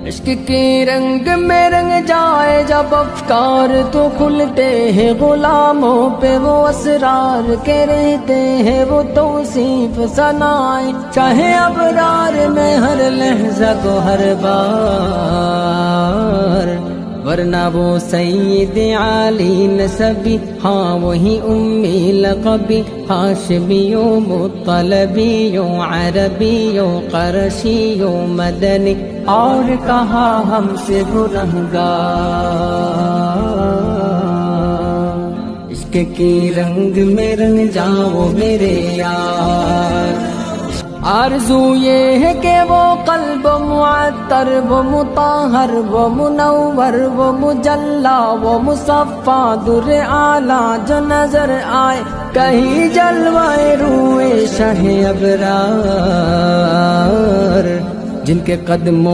عشق کے رنگ میں رنگ جائے جب افکار تو کھلتے ہیں غلاموں پہ وہ اسرار کے رہتے ہیں وہ توصیف ثنائے چاہے ابرار میں ہر لحظہ کو ہر بار ورنہ وہ سید عالی نسبی ہاں وہی امی لقبی ہاشمیو مطلبیو عربیو قرشیو مدنی اور کہا ہم سے گنہگار عشق کی رنگ میں رنگ جاؤ میرے یار آرزو یہ ہے کہ وہ قلب معطر وہ مطہر وہ منور وہ مجلا وہ مصفا در اعلیٰ جو نظر آئے کہیں جلوائے روئے شہ ابرار جن کے قدموں